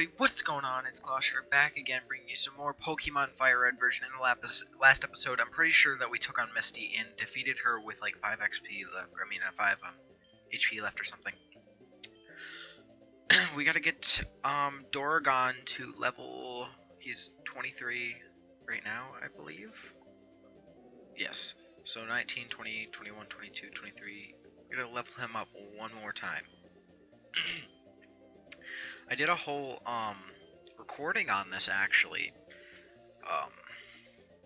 everybody, what's going on? It's ClawShotter back again, bringing you some more Pokemon FireRed version. In the last episode, I'm pretty sure that we took on Misty and defeated her with like 5 XP left, 5 HP left or something. We gotta get Doragon to level, he's 23 right now, I believe. Yes, so 19, 20, 21, 22, 23, we gotta level him up one more time. I did a whole recording on this actually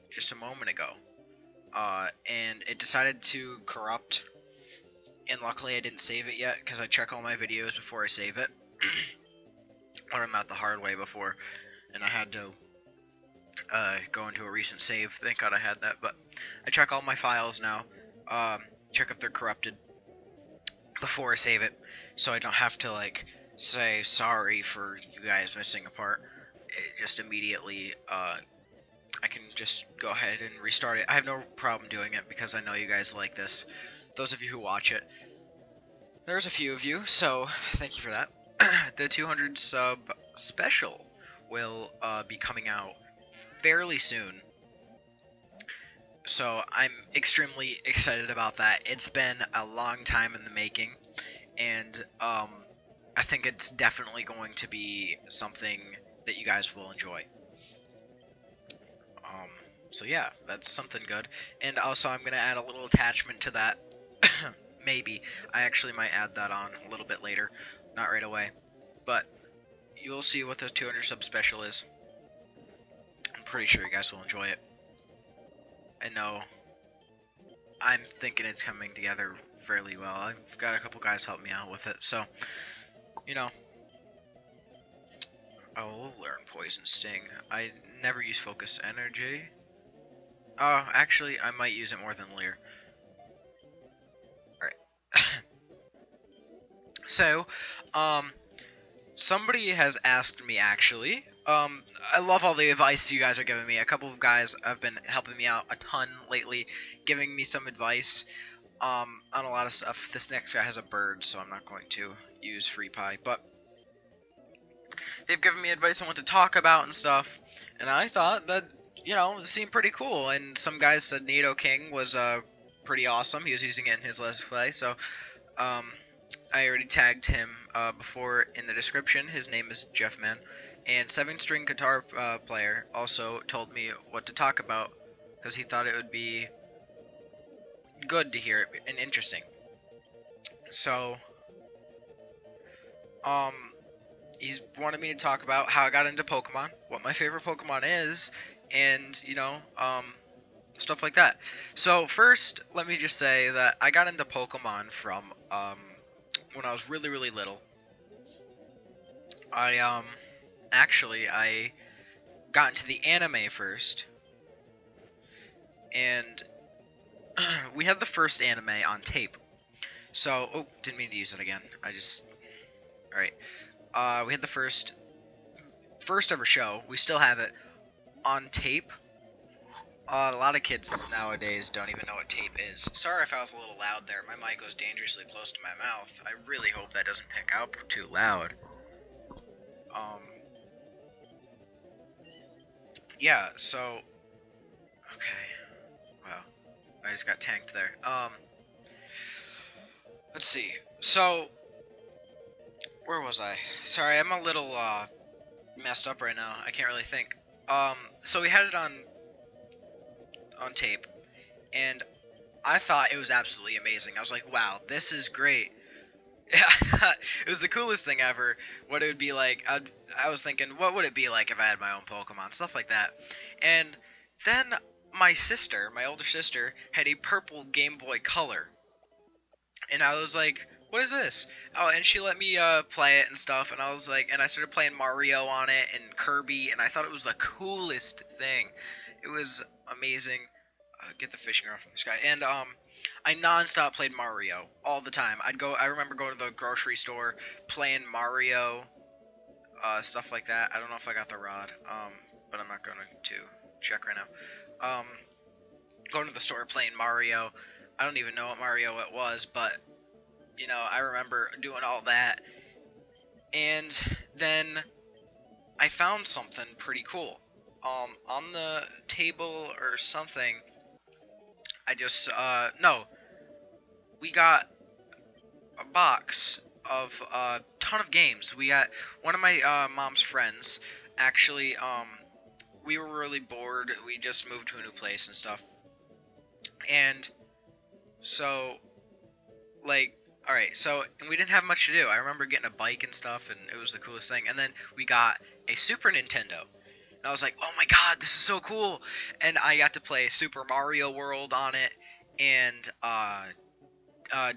just a moment ago, and it decided to corrupt, and luckily I didn't save it yet because I check all my videos before I save it. I learned that the hard way before, and I had to go into a recent save. Thank God I had that, but I check all my files now, check if they're corrupted before I save it, so I don't have to like say sorry for you guys missing a part. It just immediately I can just go ahead and restart it. I have no problem doing it because I know you guys like this. Those of you who watch it, there's a few of you, so thank you for that. The 200 sub special will be coming out fairly soon, so I'm extremely excited about that. It's been a long time in the making, and I think it's definitely going to be something that you guys will enjoy. So yeah, that's something good. And also I'm going to add a little attachment to that. Maybe. I actually might add that on a little bit later. Not right away. But you'll see what the 200 sub special is. I'm pretty sure you guys will enjoy it. I know I'm thinking it's coming together fairly well. I've got a couple guys help me out with it, so you know, I will learn Poison Sting. I never use Focus Energy. Actually, I might use it more than Leer. Alright. So, somebody has asked me, actually, I love all the advice you guys are giving me. A couple of guys have been helping me out a ton lately, giving me some advice, on a lot of stuff. This next guy has a bird, so I'm not going to use Free Pie, but they've given me advice on what to talk about and stuff, and I thought that, you know, it seemed pretty cool. And some guys said Nido King was pretty awesome. He was using it in his Let's Play, so I already tagged him before in the description. His name is Jeffman, and 7-string guitar player also told me what to talk about because he thought it would be good to hear it and interesting. So he's wanted me to talk about how I got into Pokemon, what my favorite Pokemon is, and, you know, stuff like that. So first, let me just say that I got into Pokemon from when I was really, really little. I got into the anime first, and we had the first anime on tape. So, oh, didn't mean to use it again. Alright. We had the first ever show. We still have it on tape. A lot of kids nowadays don't even know what tape is. Sorry if I was a little loud there. My mic goes dangerously close to my mouth. I really hope that doesn't pick up too loud. Yeah, so, okay. Wow. I just got tanked there. Let's see. So, where was I? Sorry, I'm a little messed up right now. I can't really think. So we had it on tape, and I thought it was absolutely amazing. I was like, wow, this is great. It was the coolest thing ever. What it would be like. I was thinking, what would it be like if I had my own Pokemon? Stuff like that. And then my sister, my older sister, had a purple Game Boy Color. And I was like, what is this? Oh, and she let me play it and stuff, and I was like, and I started playing Mario on it and Kirby, and I thought it was the coolest thing. It was amazing. Get the fishing rod from this guy. And I non-stop played Mario all the time. I remember going to the grocery store, playing Mario, stuff like that. I don't know if I got the rod, but I'm not going to check right now. Going to the store, playing Mario. I don't even know what Mario it was, but, you know, I remember doing all that. And then I found something pretty cool. On the table or something, I just, no, we got a box of a ton of games. We got one of my mom's friends actually. We were really bored. We just moved to a new place and stuff, and so like, all right, so and we didn't have much to do. I remember getting a bike and stuff, and it was the coolest thing. And then we got a Super Nintendo. And I was like, oh my god, this is so cool! And I got to play Super Mario World on it, and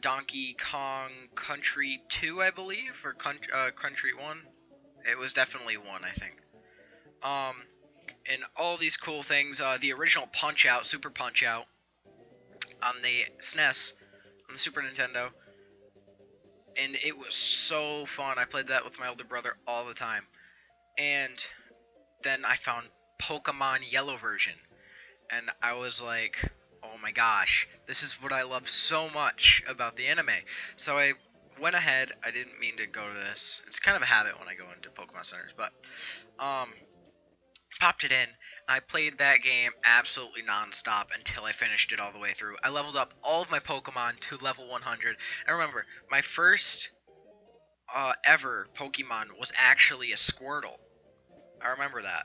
Donkey Kong Country 2, I believe, or Country 1. It was definitely 1, I think. And all these cool things. The original Punch-Out, Super Punch-Out, on the SNES, on the Super Nintendo. And it was so fun. I played that with my older brother all the time. And then I found Pokemon Yellow version. And I was like, oh my gosh, this is what I love so much about the anime. So I went ahead. I didn't mean to go to this. It's kind of a habit when I go into Pokemon centers, but popped it in. I played that game absolutely non-stop until I finished it all the way through. I leveled up all of my Pokemon to level 100. And remember, my first ever Pokemon was actually a Squirtle. I remember that.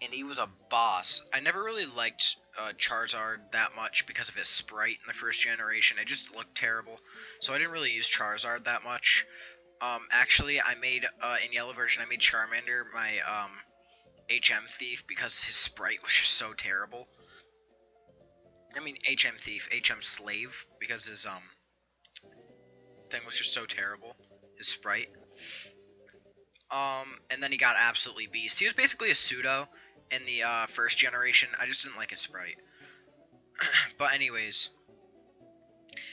And he was a boss. I never really liked Charizard that much because of his sprite in the first generation. It just looked terrible. So I didn't really use Charizard that much. Actually, I made, in Yellow version, I made Charmander my HM Thief because his sprite was just so terrible. I mean, HM Thief, HM Slave, because his thing was just so terrible. His sprite. And then he got absolutely beast. He was basically a pseudo in the first generation. I just didn't like his sprite. But anyways,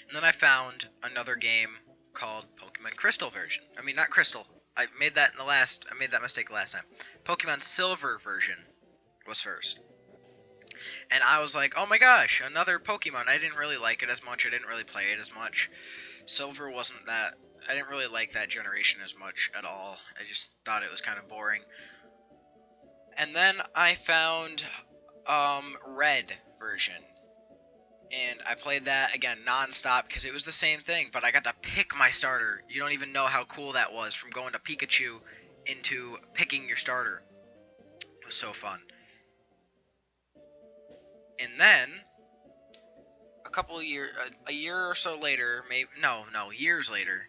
and then I found another game called Pokemon Crystal version. I mean, not Crystal. I made that mistake last time. Pokemon Silver version was first. And I was like, oh my gosh, another Pokemon. I didn't really like it as much. I didn't really play it as much. Silver wasn't that... I didn't really like that generation as much at all. I just thought it was kind of boring. And then I found Red version. And I played that, again, non-stop, because it was the same thing, but I got to pick my starter. You don't even know how cool that was, from going to Pikachu into picking your starter. It was so fun. And then, a year or so later, years later,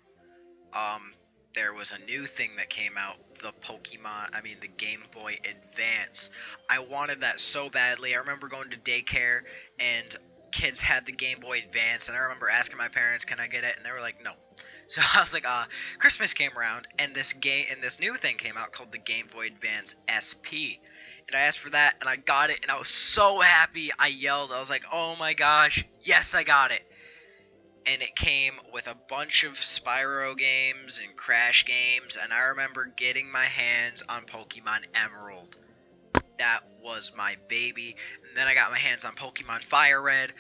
there was a new thing that came out, the Game Boy Advance. I wanted that so badly. I remember going to daycare, and kids had the Game Boy Advance, and I remember asking my parents, can I get it? And they were like, no. So I was like, Christmas came around, and this new thing came out called the Game Boy Advance SP. And I asked for that, and I got it, and I was so happy. I yelled. I was like, oh my gosh, yes, I got it. And it came with a bunch of Spyro games and Crash games, and I remember getting my hands on Pokemon Emerald. That was my baby. And then I got my hands on Pokemon FireRed.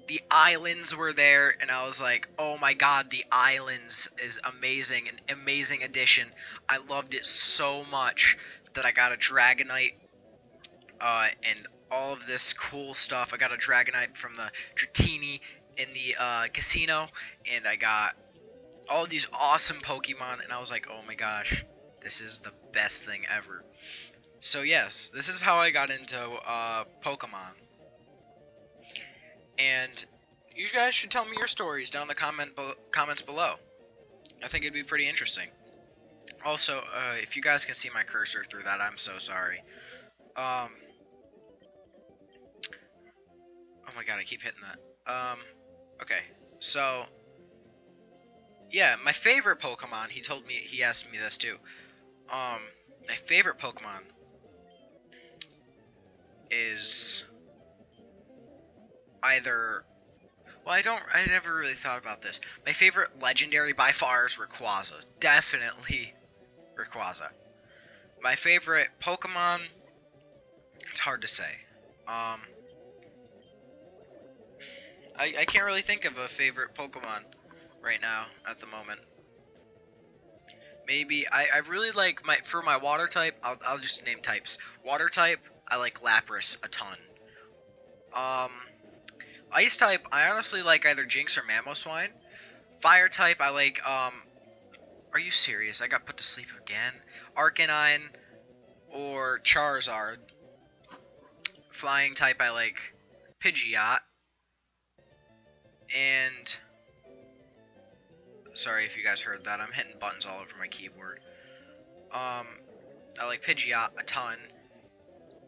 The islands were there, and I was like, oh my god, the islands is amazing, an amazing addition. I loved it so much that I got a Dragonite, and all of this cool stuff. I got a Dragonite from the Dratini in the casino, and I got all these awesome Pokemon, and I was like, oh my gosh, this is the best thing ever. So yes, this is how I got into Pokemon. And you guys should tell me your stories down in the comments below. I think it'd be pretty interesting. Also, if you guys can see my cursor through that, I'm so sorry. Oh my god, I keep hitting that. Okay, so yeah, my favorite Pokemon, he asked me this too. My favorite Pokemon is either, well, I never really thought about this. My favorite legendary by far is Rayquaza. Definitely Rayquaza. My favorite Pokemon, it's hard to say. I can't really think of a favorite Pokemon right now at the moment. Maybe I really like for my water type. I'll just name types. Water type, I like Lapras a ton. Ice type, I honestly like either Jinx or Mamoswine. Fire type, I like Are you serious? I got put to sleep again. Arcanine or Charizard. Flying type, I like Pidgeot. And sorry if you guys heard that. I'm hitting buttons all over my keyboard. I like Pidgeot a ton.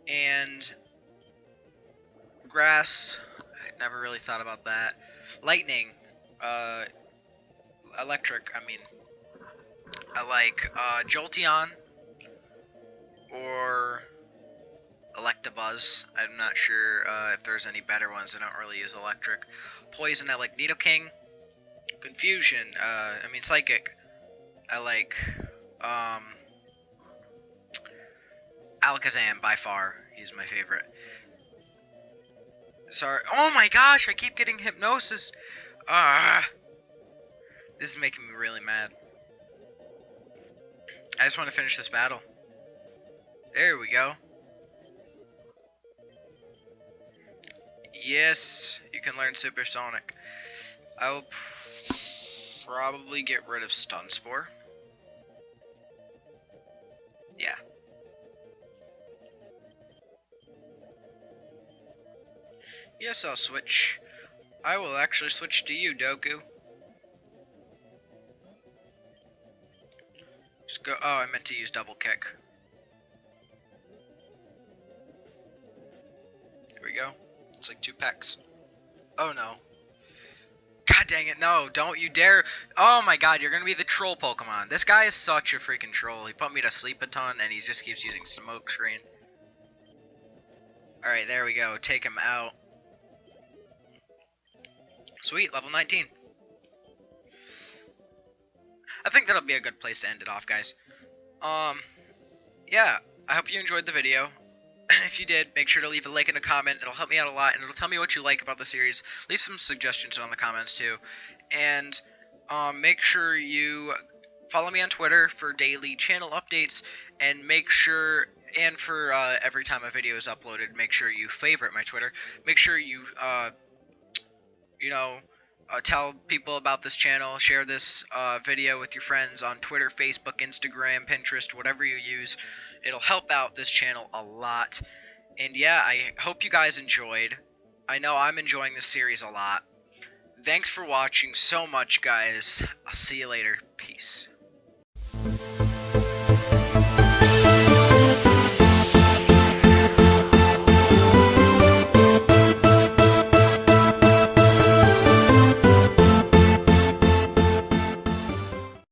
And grass, I never really thought about that. Lightning, electric, I mean. I like Jolteon or Electabuzz. I'm not sure if there's any better ones. I don't really use electric. Poison, I like Nidoking. Confusion, Psychic. I like Alakazam by far. He's my favorite. Sorry. Oh my gosh, I keep getting hypnosis. This is making me really mad. I just want to finish this battle. There we go. Yes, you can learn Supersonic. I will probably get rid of Stun Spore. Yeah. Yes, I'll switch. I will actually switch to you, Doku. Just go. Oh, I meant to use double kick. There we go. It's like 2 pecks. Oh no. God dang it, no, don't you dare. Oh my god, you're gonna be the troll Pokemon. This guy is such a freaking troll. He put me to sleep a ton and he just keeps using smoke screen. Alright, there we go. Take him out. Sweet, level 19. I think that'll be a good place to end it off, guys. Yeah, I hope you enjoyed the video. If you did, make sure to leave a like and a comment. It'll help me out a lot, and it'll tell me what you like about the series. Leave some suggestions on the comments, too. And make sure you follow me on Twitter for daily channel updates, and make sure, and for every time a video is uploaded, make sure you favorite my Twitter. Make sure you, tell people about this channel. Share this video with your friends on Twitter, Facebook, Instagram, Pinterest, whatever you use. It'll help out this channel a lot. And yeah, I hope you guys enjoyed. I know I'm enjoying this series a lot. Thanks for watching so much, guys. I'll see you later. Peace.